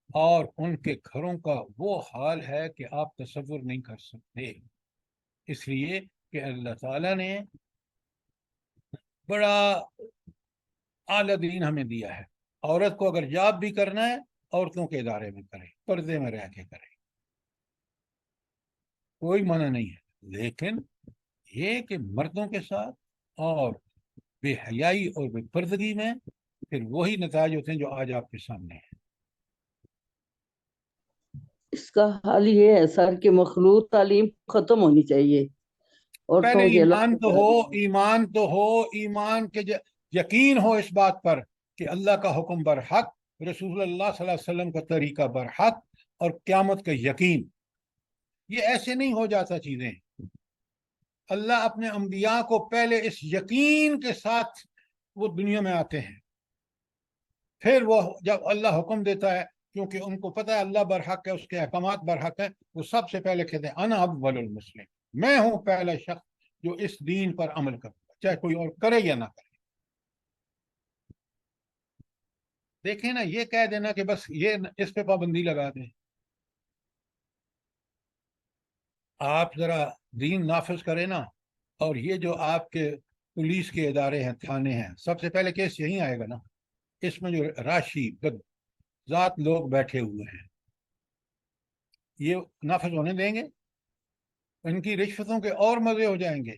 اور ان کے گھروں کا وہ حال ہے کہ آپ تصور نہیں کر سکتے، اس لیے کہ اللہ تعالیٰ نے بڑا اعلیٰ دین ہمیں دیا ہے۔ عورت کو اگر جاب بھی کرنا ہے، عورتوں کے ادارے میں کرے، پردے میں رہ کے کرے، کوئی منع نہیں ہے، لیکن یہ کہ مردوں کے ساتھ اور بے حیائی اور بے پردگی میں پھر وہی نتائج ہوتے ہیں جو آج آپ کے سامنے ہیں۔ اس کا حل یہ ہے سر کہ مخلوط تعلیم ختم ہونی چاہیے، پہلے عورتوں کے ایمان تو ہو، علاوہ ایمان تو ہو، ایمان کے یقین ہو اس بات پر کہ اللہ کا حکم برحق، رسول اللہ صلی اللہ علیہ وسلم کا طریقہ برحق، اور قیامت کا یقین۔ یہ ایسے نہیں ہو جاتا چیزیں۔ اللہ اپنے انبیاء کو پہلے اس یقین کے ساتھ وہ دنیا میں آتے ہیں، پھر وہ جب اللہ حکم دیتا ہے، کیونکہ ان کو پتہ ہے اللہ برحق ہے، اس کے احکامات برحق ہے، وہ سب سے پہلے کہتے ہیں انا اول المسلم، میں ہوں پہلا شخص جو اس دین پر عمل کرتا ہے، چاہے کوئی اور کرے یا نہ کرے۔ دیکھیں نا، یہ کہہ دینا کہ بس یہ اس پہ پابندی لگا دیں۔ آپ ذرا دین نافذ کریں نا، اور یہ جو آپ کے پولیس کے ادارے ہیں، تھانے ہیں، سب سے پہلے کیس یہیں آئے گا نا۔ اس میں جو راشی ذات لوگ بیٹھے ہوئے ہیں، یہ نافذ ہونے دیں گے؟ ان کی رشوتوں کے اور مزے ہو جائیں گے۔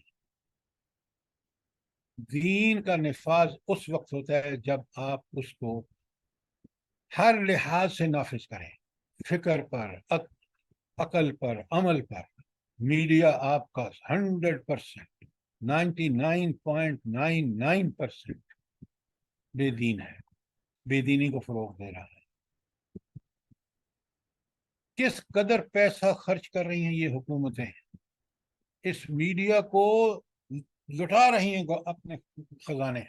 دین کا نفاذ اس وقت ہوتا ہے جب آپ اس کو ہر لحاظ سے نافذ کریں، فکر پر، عقل پر، عمل پر۔ میڈیا آپ کا 100%، 99.99% بے دین ہے، بے دینی کو فروغ دے رہا ہے۔ کس قدر پیسہ خرچ کر رہی ہیں یہ حکومتیں، اس میڈیا کو لٹا رہی ہیں اپنے خزانے۔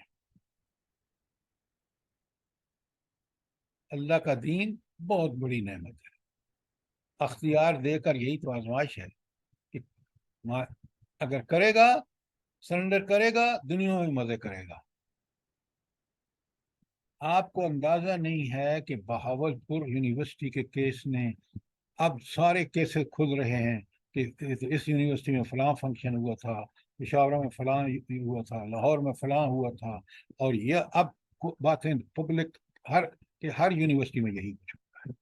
اللہ کا دین بہت بڑی نعمت ہے، اختیار دے کر یہی تو آزمائش ہے کہ اگر کرے گا، سرنڈر کرے گا، دنیا میں مزے کرے گا۔ آپ کو اندازہ نہیں ہے کہ بہاولپور یونیورسٹی کے کیس نے اب سارے کیسز کھل رہے ہیں کہ اس یونیورسٹی میں فلاں فنکشن ہوا تھا، پشاور میں فلاں ہوا تھا، لاہور میں فلاں ہوا تھا، اور یہ اب باتیں پبلک ہر یونیورسٹی میں یہی کچھ ہوتا ہے۔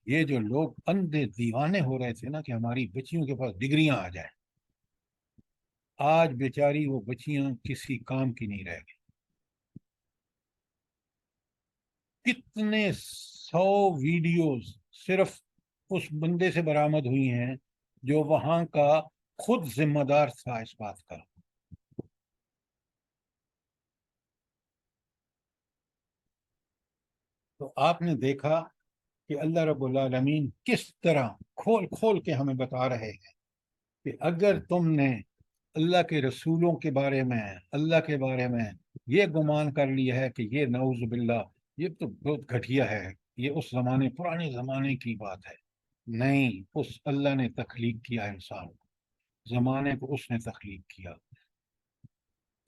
یہ جو لوگ اندھے دیوانے ہو رہے تھے نا کہ ہماری بچیوں کے پاس ڈگریاں آ جائیں، آج بیچاری وہ بچیاں کسی کام کی نہیں رہ گئی۔ کتنے 100 ویڈیوز صرف اس بندے سے برآمد ہوئی ہیں جو وہاں کا خود ذمہ دار تھا اس بات کا۔ تو آپ نے دیکھا کہ اللہ رب العالمین کس طرح کھول کھول کے ہمیں بتا رہے ہیں کہ اگر تم نے اللہ کے رسولوں کے بارے میں، اللہ کے بارے میں یہ گمان کر لیا ہے کہ یہ نعوذ باللہ یہ تو بہت گھٹیا ہے، یہ اس پرانے زمانے کی بات ہے، نہیں، اس اللہ نے تخلیق کیا انسان کو، زمانے کو اس نے تخلیق کیا،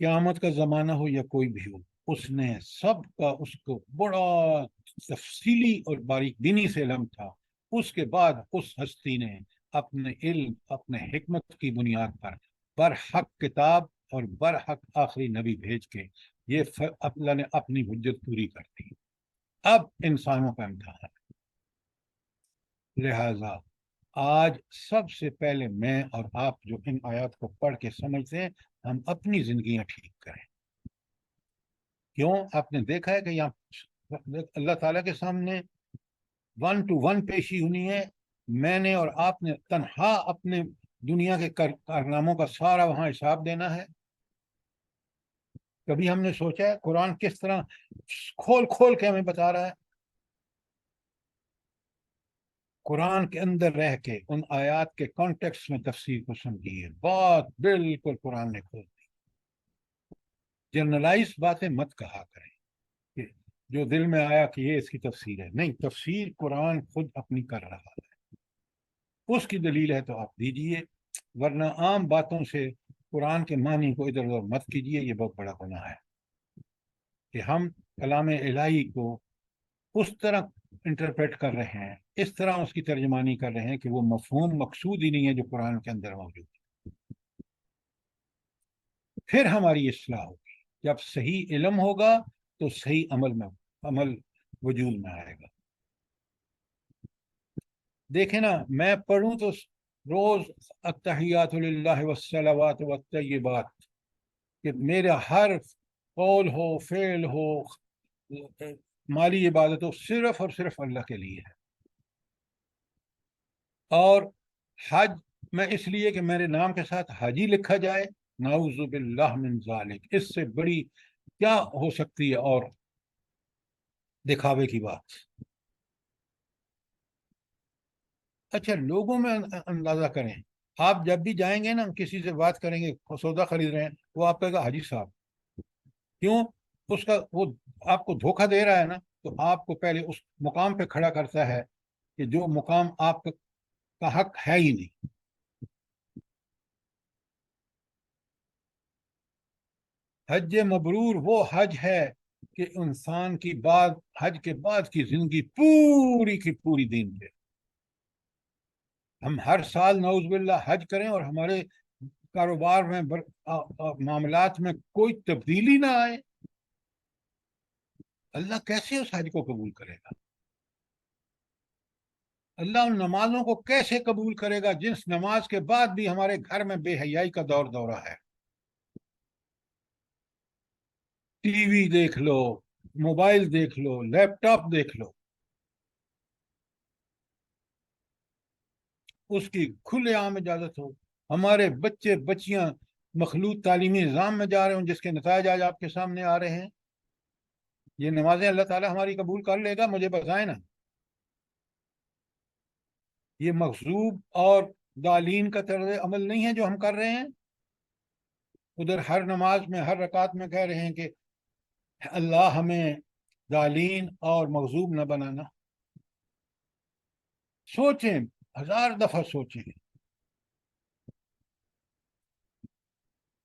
قیامت کا زمانہ ہو یا کوئی بھی ہو، اس نے سب کا اس کو بڑا تفصیلی اور باریک بینی سے علم تھا۔ اس کے بعد اس ہستی نے اپنے علم، اپنے حکمت کی بنیاد پر برحق کتاب اور برحق آخری نبی بھیج کے یہ اللہ نے اپنی حجت پوری کر دی۔ اب انسانوں کا امتحان ہے۔ لہذا آج سب سے پہلے میں اور آپ جو ان آیات کو پڑھ کے سمجھتے ہیں، ہم اپنی زندگیاں ٹھیک کریں۔ کیوں؟ آپ نے دیکھا ہے کہ یہاں اللہ تعالیٰ کے سامنے 1 to 1 پیشی ہونی ہے، میں نے اور آپ نے تنہا اپنے دنیا کے کارناموں کا سارا وہاں حساب دینا ہے۔ کبھی ہم نے سوچا ہے قرآن کس طرح کھول کھول کے ہمیں بتا رہا ہے؟ قرآن کے اندر رہ کے ان آیات کے کانٹیکسٹ میں تفسیر کو سمجھیے، بات بالکل قرآن نے کھول دی۔ جنرلائز باتیں مت کہا کریں کہ جو دل میں آیا کہ یہ اس کی تفسیر ہے، نہیں، تفسیر قرآن خود اپنی کر رہا ہے، اس کی دلیل ہے تو آپ دیجئے، ورنہ عام باتوں سے قرآن کے معنی کو ادھر ادھر مت کیجئے، یہ بہت بڑا گناہ ہے کہ ہم کلام الہی کو اس طرح انٹرپریٹ کر رہے ہیں، اس طرح اس کی ترجمانی کر رہے ہیں کہ وہ مفہوم مقصود ہی نہیں ہے جو قرآن کے اندر موجود ہے۔ پھر ہماری اصلاح ہوگی، جب صحیح علم ہوگا تو صحیح عمل وجود میں آئے گا۔ دیکھیں نا، میں پڑھوں تو روز التحیات للہ والصلوات والطیبات، کہ میرا ہر قول ہو، فعل ہو، مالی عبادت ہو، صرف اور صرف اللہ کے لیے ہے۔ اور حج میں اس لیے کہ میرے نام کے ساتھ حاجی لکھا جائے، نعوذ باللہ من ذالک، اس سے بڑی کیا ہو سکتی ہے اور دکھاوے کی بات۔ اچھا، لوگوں میں اندازہ کریں، آپ جب بھی جائیں گے نا، کسی سے بات کریں گے، سودا خرید رہے ہیں، وہ آپ کہے گا حاجی صاحب، کیوں؟ اس کا وہ آپ کو دھوکہ دے رہا ہے نا، تو آپ کو پہلے اس مقام پہ کھڑا کرتا ہے کہ جو مقام آپ کا حق ہے ہی نہیں۔ حج مبرور وہ حج ہے کہ انسان کی بعد حج کے بعد کی زندگی پوری کی پوری دین پہ، ہم ہر سال نعوذ باللہ حج کریں اور ہمارے کاروبار میں معاملات میں کوئی تبدیلی نہ آئے، اللہ کیسے اس حج کو قبول کرے گا؟ اللہ ان نمازوں کو کیسے قبول کرے گا جس نماز کے بعد بھی ہمارے گھر میں بے حیائی کا دورہ ہے؟ ٹی وی دیکھ لو، موبائل دیکھ لو، لیپ ٹاپ دیکھ لو، اس کی کھلے عام اجازت ہو، ہمارے بچے بچیاں مخلوط تعلیمی نظام میں جا رہے ہوں جس کے نتائج آج آپ کے سامنے آ رہے ہیں۔ یہ نمازیں اللہ تعالیٰ ہماری قبول کر لے گا؟ مجھے بتائیں نا۔ یہ مغضوب اور ضالین کا طرز عمل نہیں ہے جو ہم کر رہے ہیں؟ ادھر ہر نماز میں، ہر رکعت میں کہہ رہے ہیں کہ اللہ ہمیں ضالین اور مغضوب نہ بنانا۔ سوچیں، 1000 دفعہ سوچیں۔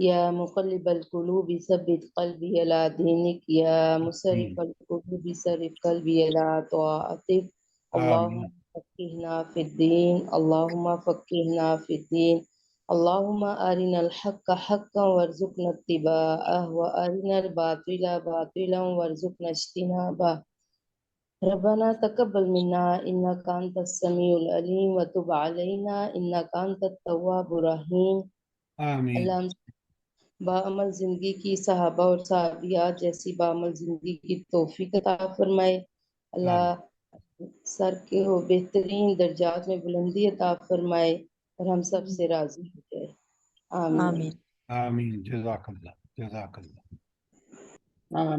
یا مقلب القلوب ثبت قلبی علی دینک یا مصرف القلوب صرف قلبی علی طاعتک اللہم آمین فقہنا فی الدین اللہم فقہنا فی الدین اللہم ارنا الحق حقا وارزقنا اتباعہ وارنا الباطل باطلا وارزقنا اجتنابہ ربنا تقبل منا انك انت السميع العليم وتب علينا انك انت التواب الرحيم آمین اللہ ہم باعمل زندگی کی صحابہ اور صحابیات جیسی باعمل زندگی کی توفیق عطا فرمائے اللہ سر کے وہ بہترین درجات میں بلندی عطا فرمائے اور ہم سب سے راضی ہو جائے آمین آمین آمین جزاک اللہ جزاک اللہ آمین